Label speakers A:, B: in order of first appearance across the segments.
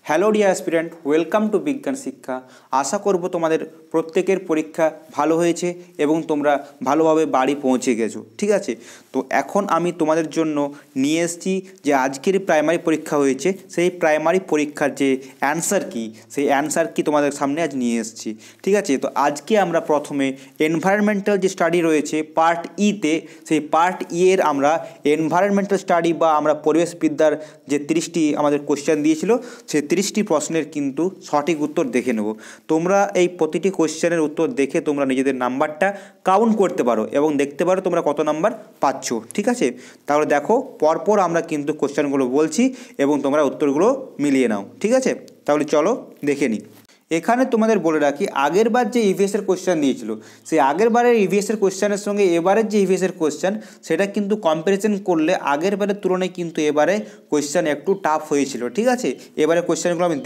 A: Hello dear aspirant, welcome to বিজ্ঞান শিক্ষা। আশা করব তোমাদের প্রত্যেকের পরীক্ষা ভালো হয়েছে এবং তোমরা ভালোভাবে বাড়ি পৌঁছে গেছো। ঠিক আছে, তো এখন আমি তোমাদের জন্য নিয়ে এসেছি যে আজকের প্রাইমারি পরীক্ষা হয়েছে, সেই প্রাইমারি পরীক্ষার যে অ্যান্সার কি, সেই অ্যান্সার কি তোমাদের সামনে আজ নিয়ে এসেছি। ঠিক আছে, তো আজকে আমরা প্রথমে এনভায়রনমেন্টাল যে স্টাডি রয়েছে পার্ট ইতে, সেই পার্ট ই এর আমরা এনভায়রনমেন্টাল স্টাডি বা আমরা পরিবেশবিদ্যার যে 30টি আমাদের কোশ্চেন দিয়েছিল, সেই 30টি প্রশ্নের কিন্তু সঠিক উত্তর দেখে নেব। তোমরা এই প্রতিটি কোশ্চেনের উত্তর দেখে তোমরা নিজেদের নাম্বারটা কাউন্ট করতে পারো এবং দেখতে পারো তোমরা কত নাম্বার পাচ্ছ। ঠিক আছে, তাহলে দেখো পরপর আমরা কিন্তু কোশ্চেনগুলো বলছি এবং তোমরা উত্তরগুলো মিলিয়ে নাও। ঠিক আছে, তাহলে চলো দেখে নিই। এখানে তোমাদের বলে রাখি, আগের বার যে ইভিএসের কোশ্চেন দিয়েছিল, সেই আগের বারের ইভিএসের কোশ্চেনের সঙ্গে এবারের যে ইভিএসের কোশ্চেন, সেটা কিন্তু কম্প্যারিজন করলে আগের বারের তুলনায় কিন্তু এবারে কোশ্চেন একটু টাফ হয়েছিল। ঠিক আছে, এবারে কোশ্চেনগুলো আমি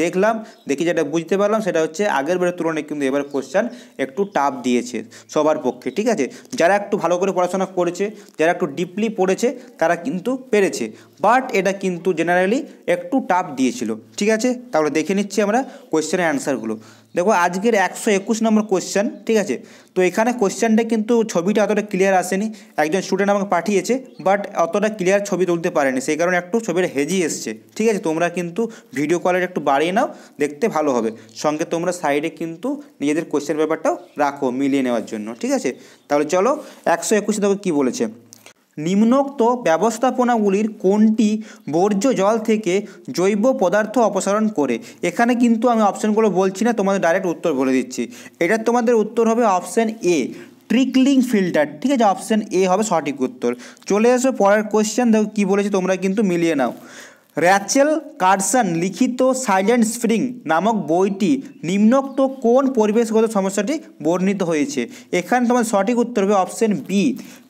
A: দেখি যেটা বুঝতে পারলাম সেটা হচ্ছে আগের বারের তুলনায় কিন্তু এবার কোশ্চেন একটু টাফ দিয়েছে সবার পক্ষে। ঠিক আছে, যারা একটু ভালো করে পড়াশোনা করেছে, যারা একটু ডিপলি পড়েছে, তারা কিন্তু পেরেছে, বাট এটা কিন্তু জেনারেলি একটু টাফ দিয়েছিল। ঠিক আছে, তাহলে দেখে নিচ্ছি আমরা কোশ্চেনের অ্যান্সারগুলো। দেখো আজকের 121 নম্বর কোশ্চেন। ঠিক আছে, তো এখানে কোশ্চেনটা কিন্তু ছবিটা অতটা ক্লিয়ার আসেনি, একজন স্টুডেন্ট আমাকে পাঠিয়েছে, বাট অতটা ক্লিয়ার ছবি তুলতে পারেনি, সেই কারণে একটু ছবির হেজি এসছে। ঠিক আছে, তোমরা কিন্তু ভিডিও কলের একটু বাড়িয়ে নাও, দেখতে ভালো হবে। সঙ্গে তোমরা সাইডে কিন্তু নিজেদের কোশ্চেন পেপারটাও রাখো মিলিয়ে নেওয়ার জন্য। ঠিক আছে, তাহলে চলো 121 দেখো কী বলেছে। নিম্নোক্ত ব্যবস্থাপনাগুলির কোনটি বর্জ্য জল থেকে জৈব পদার্থ অপসারণ করে? এখানে কিন্তু আমি অপশানগুলো বলছি না, তোমাদের ডাইরেক্ট উত্তর বলে দিচ্ছি। এটা তোমাদের উত্তর হবে অপশান এ, ট্রিকলিং ফিল্টার। ঠিক আছে, অপশান এ হবে সঠিক উত্তর। চলে এসো পরের কোয়েশ্চেন, দেখো কী বলেছে, তোমরা কিন্তু মিলিয়ে নাও। র্যাচেল কার্সন লিখিত সাইলেন্ট স্প্রিং নামক বইটি নিম্নোক্ত কোন পরিবেশগত সমস্যাটি বর্ণিত হয়েছে? এখানে তোমার সঠিক উত্তর হবে অপশান বি,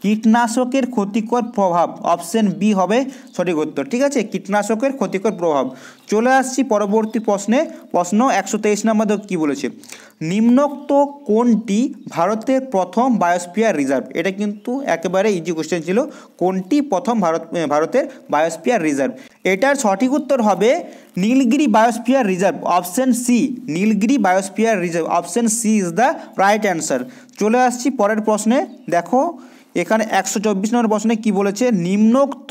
A: কীটনাশকের ক্ষতিকর প্রভাব। অপশান বি হবে সঠিক উত্তর। ঠিক আছে, কীটনাশকের ক্ষতিকর প্রভাব। চলে আসছি পরবর্তী প্রশ্নে। প্রশ্ন 123 নম্বর কী বলেছে, নিম্নোক্ত কোনটি ভারতের প্রথম বায়োস্ফিয়ার রিজার্ভ? এটা কিন্তু একেবারে ইজি কোশ্চেন ছিল, কোনটি প্রথম ভারতের বায়োস্ফিয়ার রিজার্ভ? এটার সঠিক উত্তর হবে Nilgiri biosphere reserve. Option C, Nilgiri biosphere reserve. Option C is the right answer. চলে আসছি পরের প্রশ্নে। দেখো এখানে 124 নম্বর প্রশ্নে কী বলেছে, নিম্নোক্ত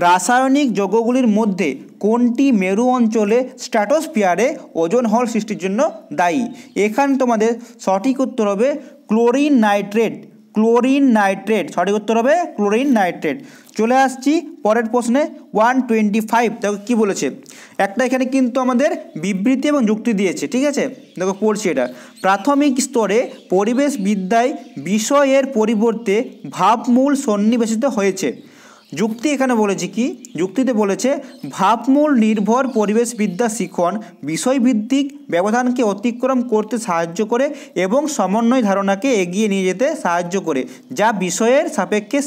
A: রাসায়নিক যৌগগুলির মধ্যে কোনটি মেরু অঞ্চলে স্ট্র্যাটোস্ফিয়ারে ওজোন হল সৃষ্টির জন্য দায়ী? এখানে তোমাদের সঠিক উত্তর হবে ক্লোরিন নাইট্রেট। ক্লোরিন নাইট্রেট সঠিক উত্তর হবে ক্লোরিন নাইট্রেট। চলে আসছি পরের প্রশ্নে 125। দেখো কী বলেছে, একটা এখানে কিন্তু আমাদের বিবৃতি এবং যুক্তি দিয়েছে। ঠিক আছে, দেখো পড়ছি এটা। প্রাথমিক স্তরে পরিবেশবিদ্যায় বিষয়ের পরিবর্তে ভাবমূল সন্নিবেশিত হয়েছে। যুক্তি এখানে বলেছে কি, যুক্তিতে বলেছে ভাবমূল নির্ভর পরিবেশবিদ্যা শিখন বিষয়ভিত্তিক ব্যবধানকে অতিক্রম করতে সাহায্য করে এবং সমন্বয় ধারণাকে এগিয়ে নিয়ে যেতে সাহায্য করে, যা বিষয়ের সাপেক্ষে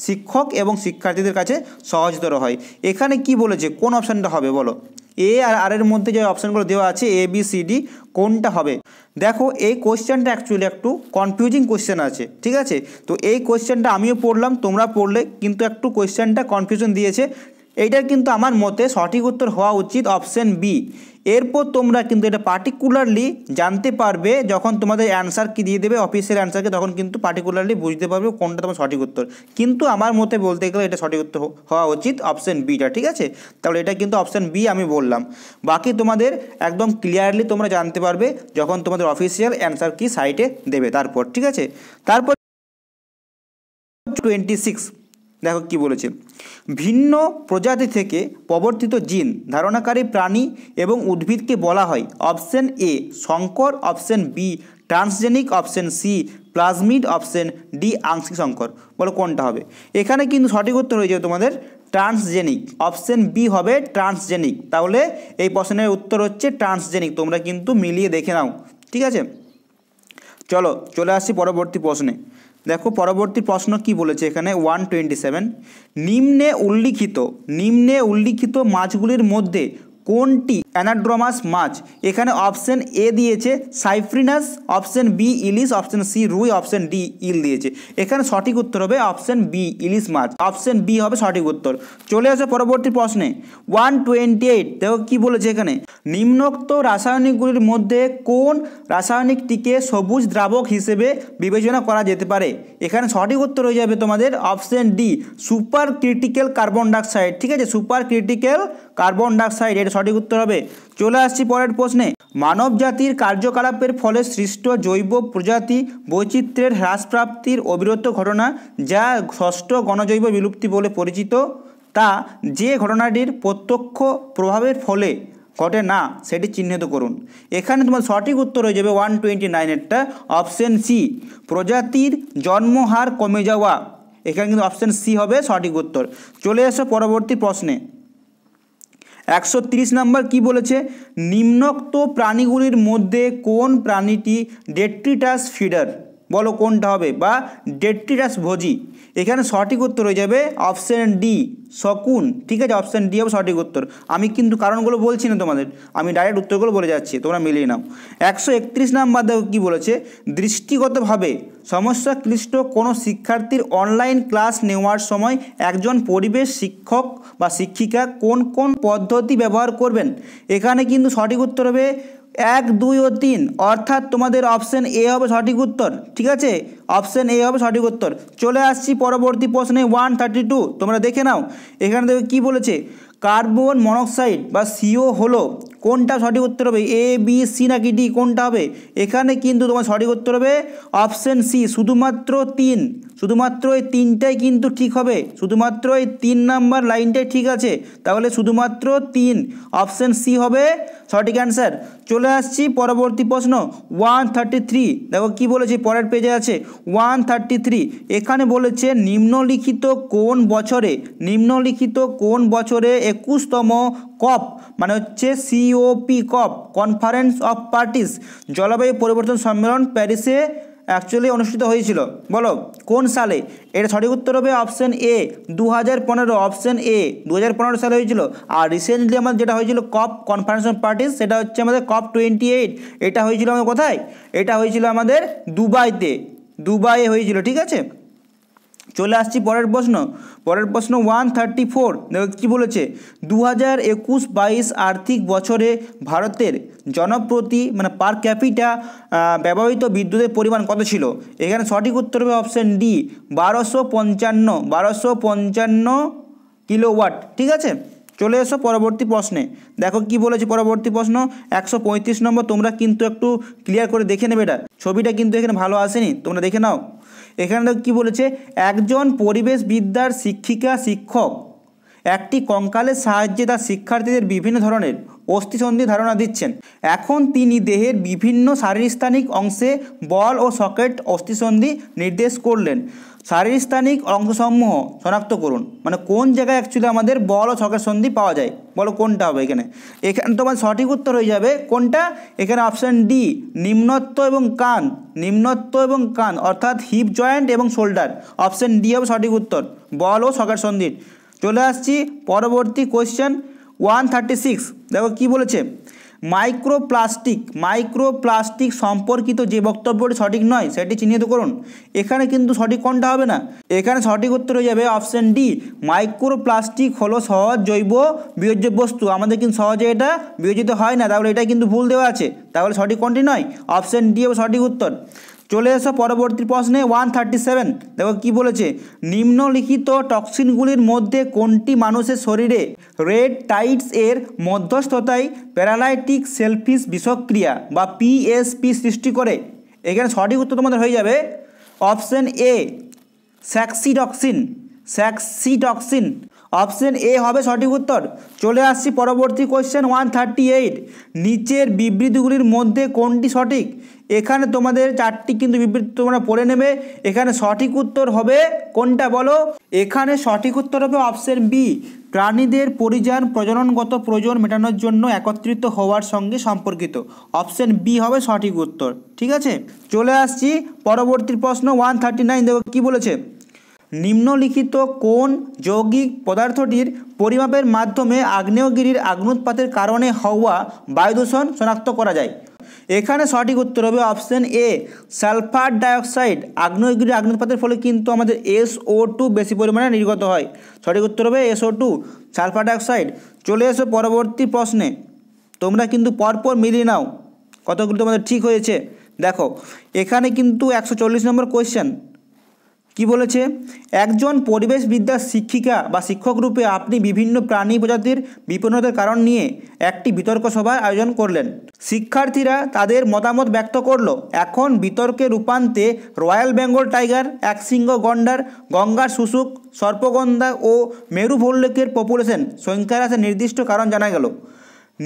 A: শিক্ষক এবং শিক্ষার্থীদের কাছে সহজতর হয়। এখানে কি বলেছে, কোন অপশানটা হবে বলো? এ আর আর এর মধ্যে যে অপশানগুলো দেওয়া আছে এ বি সি ডি, কোনটা হবে? দেখো এই কোশ্চেনটা অ্যাকচুয়ালি একটু কনফিউজিং কোশ্চেন আছে। ঠিক আছে, তো এই কোশ্চেনটা আমিও পড়লাম, তোমরা পড়লে, কিন্তু একটু কোশ্চেনটা কনফিউশন দিয়েছে। এইটার কিন্তু আমার মতে সঠিক উত্তর হওয়া উচিত অপশান বি। এরপর তোমরা কিন্তু এটা পার্টিকুলারলি জানতে পারবে যখন তোমাদের অ্যান্সার কি দিয়ে দেবে অফিসিয়াল অ্যান্সারকে, তখন কিন্তু পার্টিকুলারলি বুঝতে পারবে কোনটা তোমার সঠিক উত্তর। কিন্তু আমার মতে বলতে গেলে এটা সঠিক উত্তর হওয়া উচিত অপশান বিটা। ঠিক আছে, তাহলে এটা কিন্তু অপশান বি আমি বললাম। বাকি তোমাদের একদম ক্লিয়ারলি তোমরা জানতে পারবে যখন তোমাদের অফিসিয়াল অ্যান্সার কি সাইটে দেবে তারপর। ঠিক আছে, তারপর 26 দেখো কি বলেছে, ভিন্ন প্রজাতি থেকে প্রবর্তিত জিন ধারণাকারী প্রাণী এবং উদ্ভিদকে বলা হয় অপশান এ সংকর, option B transgenic, option C plasmid, option D আংশিক সংকর। বলো কোনটা হবে? এখানে কিন্তু সঠিক উত্তর হয়ে যাবে তোমাদের ট্রান্সজেনিক। অপশান বি হবে ট্রান্সজেনিক। তাহলে এই প্রশ্নের উত্তর হচ্ছে ট্রান্সজেনিক। তোমরা কিন্তু মিলিয়ে দেখে নাও। ঠিক আছে, চলো চলে আসছি পরবর্তী প্রশ্নে। দেখো পরবর্তী প্রশ্ন কি বলেছে এখানে 127, নিম্নে উল্লিখিত মাছগুলির মধ্যে কোনটি অ্যানাড্রোমাস মাছ। এখানে অপশন এ দিয়েছে সাইপ্রিনাস, অপশন বি ইলিশ, অপশন সি রুই, অপশন ডি ইল দিয়েছে। এখানে সঠিক উত্তর হবে অপশন বি ইলিশ মাছ, অপশন বি হবে সঠিক উত্তর। চলে আসে পরবর্তী প্রশ্নে 128। দেখো কি বলেছে এখানে, নিম্নোক্ত রাসায়নিকগুলির মধ্যে কোন রাসায়নিকটিকে সবুজ দ্রাবক হিসেবে বিবেচনা করা যেতে পারে? এখানে সঠিক উত্তর হয়ে যাবে তোমাদের option D super critical carbon dioxide. ঠিক আছে, সুপার ক্রিটিক্যাল কার্বন ডাইঅক্সাইড এটা সঠিক উত্তর হবে। চলে আসছি পরের প্রশ্নে, মানব জাতির কার্যকলাপের ফলে সৃষ্ট জৈব প্রজাতি বৈচিত্র্যের হ্রাসপ্রাপ্তির অবিরত ঘটনা, যা ষষ্ঠ গণজৈব বিলুপ্তি বলে পরিচিত, তা যে ঘটনাটির প্রত্যক্ষ প্রভাবের ফলে ঘটে না সেটি চিহ্নিত করুন। এখানে তোমার সঠিক উত্তর হয়ে যাবে 129-এরটা অপশন সি প্রজাতির জন্মহার কমে যাওয়া। এখানে কিন্তু অপশন সি হবে সঠিক উত্তর। চলে এসো পরবর্তী প্রশ্নে 130 নম্বর কি বলেছে, নিম্নোক্ত প্রাণীগুলির মধ্যে কোন প্রাণীটি ডেট্রিটাস ফিডার? বলো কোনটা হবে, বা ডেট্রিটাস ভোজী। এখানে সঠিক উত্তর হয়ে যাবে অপশন ডি শকুন। ঠিক আছে, অপশন ডি হবে সঠিক উত্তর। আমি কিন্তু কারণগুলো বলছি না তোমাদের, আমি ডাইরেক্ট উত্তরগুলো বলে যাচ্ছি, তোমরা মিলিয়ে নাও। 131 নম্বর দেখো কী বলেছে, দৃষ্টিগতভাবে সমস্যাক্লিষ্ট কোনো শিক্ষার্থীর অনলাইন ক্লাস নেওয়ার সময় একজন পরিবেশ শিক্ষক বা শিক্ষিকা কোন কোন পদ্ধতি ব্যবহার করবেন? এখানে কিন্তু সঠিক উত্তর হবে 1, 2 ও 3, অর্থাৎ তোমাদের অপশন এ হবে সঠিক উত্তর। ঠিক আছে, অপশন এ হবে সঠিক উত্তর। চলে আসছি পরবর্তী প্রশ্নে 132, তোমরা দেখে নাও। এখানে দেখো কী বলেছে, কার্বন মনোক্সাইড বা সিও হলো কোনটা সঠিক উত্তর হবে? এ, বি, সি নাকি ডি, কোনটা হবে? এখানে কিন্তু তোমার সঠিক উত্তর হবে অপশন সি শুধুমাত্র 3। শুধুমাত্র এই 3টাই কিন্তু ঠিক হবে, শুধুমাত্র এই 3 নাম্বার লাইনটাই ঠিক আছে, তাহলে শুধুমাত্র 3 অপশন সি হবে সঠিক অ্যান্সার। চলে আসছি পরবর্তী প্রশ্ন 133। দেখো কি বলেছে, পরের পেজে আছে 133। এখানে বলেছে নিম্নলিখিত কোন বছরে 21তম কপ মানে হচ্ছে COP COP conference of parties জলবায়ু পরিবর্তন সম্মেলন প্যারিসে অ্যাকচুয়ালি অনুষ্ঠিত হয়েছিল? বলো কোন সালে? এটা সঠিক উত্তর হবে অপশন এ 2015। অপশন এ 2015 সালে হয়েছিল। আর রিসেন্টলি আমাদের যেটা হয়েছিল কপ কনফারেন্স অফ পার্টিস, সেটা হচ্ছে আমাদের COP 28। এটা হয়েছিল আমাদের কোথায়? এটা হয়েছিল আমাদের দুবাইয়ে হয়েছিল। ঠিক আছে, চলে আসছি পরের প্রশ্ন 134। দেখো কী বলেছে, 2021-22 আর্থিক বছরে ভারতের জনপ্রতি মানে পার ক্যাপিটা ব্যবহৃত বিদ্যুতের পরিমাণ কত ছিল? এখানে সঠিক উত্তর হবে অপশন ডি 1255 কিলোওয়াট। ঠিক আছে, চলে এসো পরবর্তী প্রশ্নে। দেখো কি বলেছে পরবর্তী প্রশ্ন 135 নম্বর। তোমরা কিন্তু একটু ক্লিয়ার করে দেখে নেবে, এটা ছবিটা কিন্তু এখানে ভালো আসেনি, তোমরা দেখে নাও। এখানে দেখো কী বলেছে, একজন পরিবেশবিদ্যার শিক্ষক একটি কঙ্কালের সাহায্যে তার শিক্ষার্থীদের বিভিন্ন ধরনের অস্থিসন্ধি ধারণা দিচ্ছেন। এখন তিনি দেহের বিভিন্ন শারীরস্থানিক অংশে বল ও সকেট অস্থিসন্ধি নির্দেশ করলেন। শারীরস্থানিক অংশসমূহ শনাক্ত করুন, মানে কোন জায়গায় অ্যাকচুয়ালি আমাদের বল ও সকেট সন্ধি পাওয়া যায়, বলো কোনটা হবে? এখানে তোমার সঠিক উত্তর হয়ে যাবে কোনটা? এখানে অপশান ডি নিম্নত্ব এবং কান অর্থাৎ হিপ জয়েন্ট এবং শোল্ডার। অপশান ডি হবে সঠিক উত্তর, বল ও সকেট সন্ধির। চলে আসছি পরবর্তী কোয়েশ্চেন 136। দেখো কি বলেছে, মাইক্রোপ্লাস্টিক সম্পর্কিত যে বক্তব্যটি সঠিক নয় সেটি চিহ্নিত করুন। এখানে কিন্তু সঠিক কোনটা হবে না, এখানে সঠিক উত্তর হয়ে যাবে অপশন ডি মাইক্রোপ্লাস্টিক হলো সহজ জৈব বিয়োজ্য বস্তু। আমাদের কিন্তু সহজে এটা বিয়োজিত হয় না, তাহলে এটা কিন্তু ভুল দেওয়া আছে, তাহলে সঠিক কোনটি নয়? অপশন ডি হবে সঠিক উত্তর। চলে এসো পরবর্তী প্রশ্নে 137। দেখো কি বলেছে, নিম্নলিখিত টক্সিনগুলির মধ্যে কোনটি মানুষের শরীরে রেড টাইডস এর মধ্যস্থতায় প্যারালাইটিক সেলফিশ বিষক্রিয়া বা পিএসপি সৃষ্টি করে? এখানে সঠিক উত্তর তোমাদের হয়ে যাবে অপশন এ স্যাক্সিটক্সিন। অপশন এ হবে সঠিক উত্তর। চলে আসছি পরবর্তী কোয়েশ্চেন 138। নিচের বিবৃতিগুলির মধ্যে কোনটি সঠিক? এখানে তোমাদের 4টি কিন্তু বিবৃতি তোমরা পড়ে নেবে। এখানে সঠিক উত্তর হবে কোনটা বলো? এখানে সঠিক উত্তর হবে অপশন বি প্রাণীদের পরিযান প্রজননগত প্রয়োজন মেটানোর জন্য একত্রিত হওয়ার সঙ্গে সম্পর্কিত। অপশন বি হবে সঠিক উত্তর। ঠিক আছে, চলে আসছি পরবর্তী প্রশ্ন 139। দেখো কি বলেছে, নিম্নলিখিত কোন যৌগিক পদার্থটির পরিমাপের মাধ্যমে আগ্নেয়গিরির অগ্ন্যুৎপাতের কারণে হওয়া বায়ুদূষণ শনাক্ত করা যায়? এখানে সঠিক উত্তর হবে অপশন এ সালফার ডাইঅক্সাইড। আগ্নেয়গিরির অগ্ন্যুৎপাতের ফলে কিন্তু আমাদের SO2 বেশি পরিমাণে নির্গত হয়। সঠিক উত্তর হবে SO2 সালফার ডাইঅক্সাইড। চলে এসো পরবর্তী প্রশ্নে, তোমরা কিন্তু পরপর মিলিয়ে নাও কতগুলো তোমাদের ঠিক হয়েছে। দেখো এখানে কিন্তু 140 নম্বর কোয়েশ্চেন কি বলেছে, একজন পরিবেশবিদ্যার শিক্ষিকা বা শিক্ষক রূপে আপনি বিভিন্ন প্রাণী প্রজাতির বিপন্নতার কারণ নিয়ে একটি বিতর্ক সভার আয়োজন করলেন। শিক্ষার্থীরা তাদের মতামত ব্যক্ত করলো। এখন বিতর্কে রূপান্তে রয়্যাল বেঙ্গল টাইগার, একশৃঙ্গ গন্ডার, গঙ্গার শুশুক, সর্পগন্ধা ও মেরু ভল্লুকের পপুলেশন সংখ্যার হ্রাসের নির্দিষ্ট কারণ জানা গেল।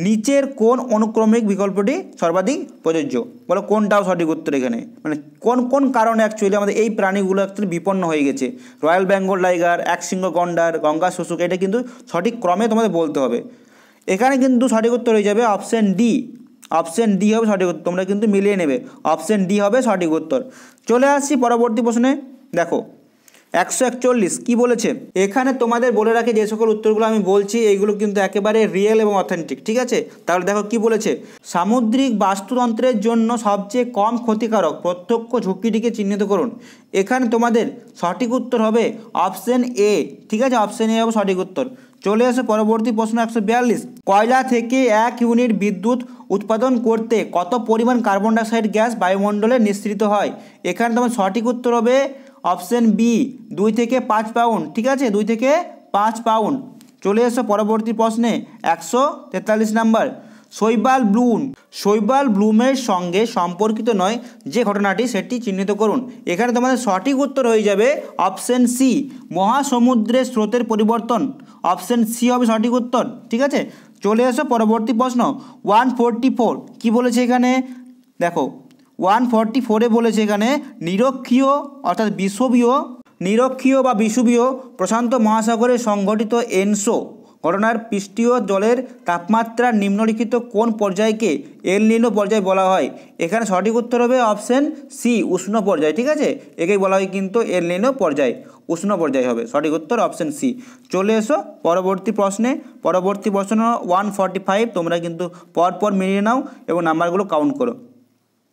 A: নিচের কোন অনুক্রমিক বিকল্পটি সর্বাধিক প্রযোজ্য? বলো কোনটাও সঠিক উত্তর এখানে, মানে কোন কোন কারণে অ্যাকচুয়ালি আমাদের এই প্রাণীগুলো অ্যাকচুয়ালি বিপন্ন হয়ে গেছে। রয়্যাল বেঙ্গল টাইগার, একশৃঙ্গ গন্ডার, গঙ্গা শুশুক, এটা কিন্তু সঠিক ক্রমে তোমাদের বলতে হবে। এখানে কিন্তু সঠিক উত্তর হয়ে যাবে অপশন ডি। অপশন ডি হবে সঠিক উত্তর, তোমরা কিন্তু মিলিয়ে নেবে, অপশন ডি হবে সঠিক উত্তর। চলে আসছি পরবর্তী প্রশ্নে। দেখো 141 কি বলেছে, এখানে তোমাদের বলে রাখি যে সকল উত্তরগুলো আমি বলছি এইগুলো কিন্তু একেবারে রিয়েল এবং অথেন্টিক, ঠিক আছে? তাহলে দেখো কি বলেছে, সামুদ্রিক বাস্তুতন্ত্রের জন্য সবচেয়ে কম ক্ষতিকারক প্রত্যক্ষ ঝুঁকিটিকে চিহ্নিত করুন। এখানে তোমাদের সঠিক উত্তর হবে অপশন এ, ঠিক আছে? অপশন এ হবে সঠিক উত্তর। চলে আসে পরবর্তী প্রশ্ন 142, কয়লা থেকে 1 ইউনিট বিদ্যুৎ উৎপাদন করতে কত পরিমাণ কার্বন ডাইঅক্সাইড গ্যাস বায়ুমণ্ডলে নিঃসৃত হয়? এখানে তোমার সঠিক উত্তর হবে অপশন বি 2 থেকে 5 পাউন্ড, ঠিক আছে? 2 থেকে 5 পাউন্ড। চলে এসো পরবর্তী প্রশ্নে 143 নাম্বার, শৈবাল ব্লুমের সঙ্গে সম্পর্কিত নয় যে ঘটনাটি সেটি চিহ্নিত করুন। এখানে তোমাদের সঠিক উত্তর হয়ে যাবে অপশন সি মহাসমুদ্রের স্রোতের পরিবর্তন। অপশন সি হবে সঠিক উত্তর, ঠিক আছে? চলে এসো পরবর্তী প্রশ্ন 144 কি বলেছে এখানে, দেখো 144-এ বলেছে এখানে নিরক্ষীয় অর্থাৎ নিরক্ষীয় বা বিষুবীয় প্রশান্ত মহাসাগরে সংঘটিত এনসো ঘটনার পৃষ্ঠীয় জলের তাপমাত্রার নিম্নলিখিত কোন পর্যায়কে এল নিনো পর্যায় বলা হয়? এখানে সঠিক উত্তর হবে অপশন সি উষ্ণ পর্যায়, ঠিক আছে? একেই বলা হয় কিন্তু এল নিনো পর্যায়, উষ্ণ পর্যায় হবে সঠিক উত্তর অপশন সি। চলে এসো পরবর্তী প্রশ্নে। পরবর্তী প্রশ্ন 145, তোমরা কিন্তু পরপর মিলিয়ে নাও এবং নাম্বারগুলো কাউন্ট করো।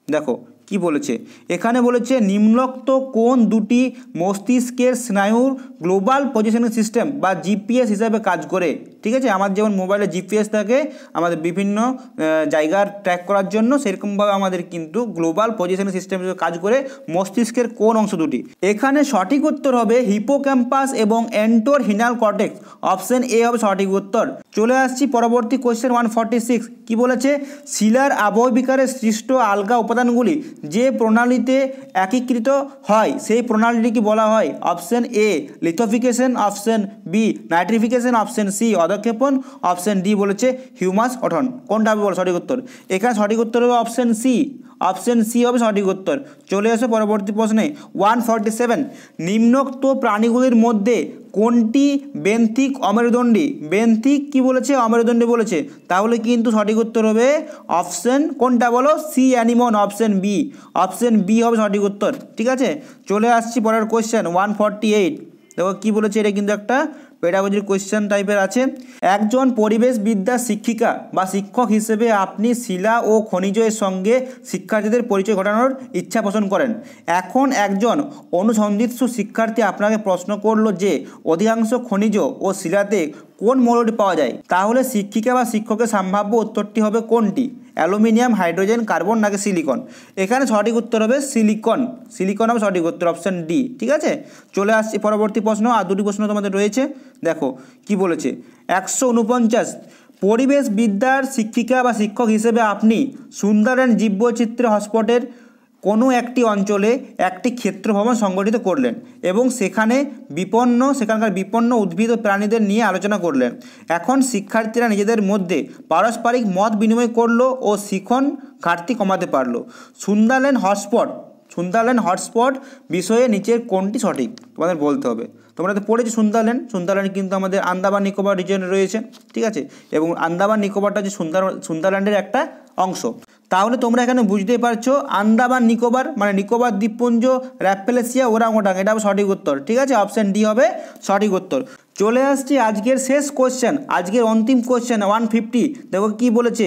A: দেখো কি বলেছে, এখানে বলেছে নিম্নোক্ত কোন দুটি মস্তিষ্কের স্নায়ুর গ্লোবাল পজিশনিং সিস্টেম বা জিপিএস হিসাবে কাজ করে? ঠিক আছে, আমার যেমন মোবাইলে জিপিএস থাকে আমাদের বিভিন্ন জায়গার ট্র্যাক করার জন্য, সেরকমভাবে আমাদের কিন্তু গ্লোবাল পজিশনিং সিস্টেম হিসেবে কাজ করে মস্তিষ্কের কোন অংশ দুটি? এখানে সঠিক উত্তর হবে হিপোক্যাম্পাস এবং এন্টোরহিনাল কর্টেক্স। অপশন এ হবে সঠিক উত্তর। চলে আসছি পরবর্তী কোয়েশ্চেন 146 কি বলেছে, শিলার আবহবিকারে সৃষ্ট আলগা উপাদানগুলি যে প্রণালীতে একীকৃত হয় সেই প্রণালীটিকে বলা হয়? Option A lithification, option B nitrification, option C অধক্ষেপণ, অপশন ডি বলেছে হিউমাস গঠন। কোনটা হবে বলো সঠিক উত্তর? এখানে সঠিক উত্তর হবে অপশন সি। অপশন সি হবে সঠিক উত্তর। চলে আসো পরবর্তী প্রশ্নে 147, নিম্নোক্ত প্রাণীগুলির মধ্যে কোনটি বেন্থিক অমেরুদণ্ডী? বেন্থিক কি বলেছে? অমেরুদণ্ডী বলেছে, তাহলে কিন্তু সঠিক উত্তর হবে অপশন কোনটা বলো? C anemone, option B. Option B হবে সঠিক উত্তর, ঠিক আছে? চলে আসছি পরের কোয়েশ্চেন 148। দেখো কী বলেছে, এটা কিন্তু একটা পেডাগজির কোয়েশ্চেন টাইপের আছে। একজন পরিবেশবিদ্যার শিক্ষিকা বা শিক্ষক হিসেবে আপনি শিলা ও খনিজের সঙ্গে শিক্ষার্থীদের পরিচয় ঘটানোর ইচ্ছা পোষণ করেন। এখন একজন অনুসন্ধিৎসু শিক্ষার্থী আপনাকে প্রশ্ন করলো যে অধিকাংশ খনিজ ও শিলাতে কোন মৌলটি পাওয়া যায়, তাহলে শিক্ষিকা বা শিক্ষকের সম্ভাব্য উত্তরটি হবে কোনটি? অ্যালুমিনিয়াম, হাইড্রোজেন, কার্বন নাকি সিলিকন? এখানে সঠিক উত্তর হবে সিলিকন। সিলিকন হবে সঠিক উত্তর, অপশন ডি, ঠিক আছে? চলে আসছি পরবর্তী প্রশ্ন, আর দুটি প্রশ্ন তোমাদের রয়েছে। দেখো কি বলেছে, 149, পরিবেশবিদ্যার শিক্ষিকা বা শিক্ষক হিসেবে আপনি সুন্দরবন জীববৈচিত্র্য হটস্পটের কোনো একটি অঞ্চলে একটি ক্ষেত্র ভ্রমণ সংগঠিত করলেন এবং সেখানকার বিপন্ন উদ্ভিদ ও প্রাণীদের নিয়ে আলোচনা করলেন। এখন শিক্ষার্থীরা নিজেদের মধ্যে পারস্পরিক মত বিনিময় করলো ও শিখন ঘাটতি কমাতে পারলো। সুন্দরবন হটস্পট বিষয়ে নিচের কোনটি সঠিক তোমাদের বলতে হবে। তোমরা তো পড়েছো সুন্দরবন কিন্তু আমাদের আন্দামান নিকোবর রিজনে রয়েছে, ঠিক আছে? এবং আন্দামান নিকোবরটা যে সুন্দরল্যান্ডের একটা অংশ। তাহলে তোমরা এখানে বুঝতেই পারছো আন্দামান নিকোবর মানে নিকোবর দ্বীপপুঞ্জ, র্যাফেলেশিয়া, ওরাংওটাং, এটা হবে সঠিক উত্তর। ঠিক আছে, অপশান ডি হবে সঠিক উত্তর। চলে আসছি আজকের শেষ কোশ্চেন, আজকের অন্তিম কোশ্চেন 150। দেখো কি বলেছে,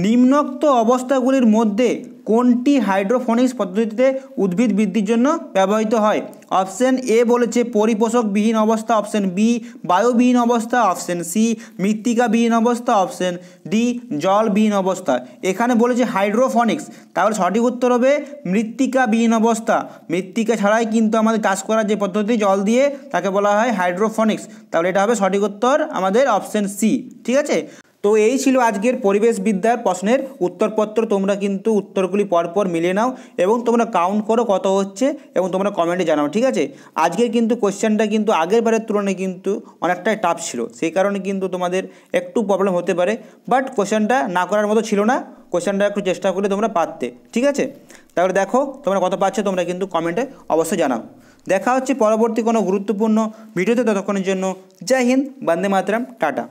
A: নিম্নোক্ত অবস্থাগুলির মধ্যে কোনটি হাইড্রোফোনিক্স পদ্ধতিতে উদ্ভিদ বৃদ্ধির জন্য ব্যবহৃত হয়? অপশান এ বলেছে পরিপোষকবিহীন অবস্থা, অপশান বি বায়ুবিহীন অবস্থা, অপশান সি মৃত্তিকাবিহীন অবস্থা, অপশান ডি জলবিহীন অবস্থা। এখানে বলেছে হাইড্রোফোনিক্স, তাহলে সঠিক উত্তর হবে মৃত্তিকাবিহীন অবস্থা। মৃত্তিকা ছাড়াই কিন্তু আমাদের চাষ করার যে পদ্ধতি জল দিয়ে, তাকে বলা হয় হাইড্রোফোনিক্স। তাহলে এটা হবে সঠিক উত্তর আমাদের অপশান সি। ঠিক আছে, তো এই ছিল আজকের পরিবেশবিদ্যার প্রশ্নের উত্তরপত্র। তোমরা কিন্তু উত্তরগুলি পরপর মিলিয়ে নাও এবং তোমরা কাউন্ট করো কত হচ্ছে এবং তোমরা কমেন্টে জানাও। ঠিক আছে, আজকের কিন্তু কোশ্চেনটা কিন্তু আগের বারের তুলনায় কিন্তু অনেকটাই টাফ ছিল, সেই কারণে কিন্তু তোমাদের একটু প্রবলেম হতে পারে, বাট কোশ্চেনটা না করার মতো ছিল না। কোশ্চেনটা একটু চেষ্টা করলে তোমরা পারতে। ঠিক আছে, তাহলে দেখো তোমরা কত পাচ্ছ, তোমরা কিন্তু কমেন্টে অবশ্যই জানাও। দেখা হচ্ছে পরবর্তী কোনো গুরুত্বপূর্ণ ভিডিওতে, ততক্ষণের জন্য জয় হিন্দ, বন্দে মাতরম, টাটা।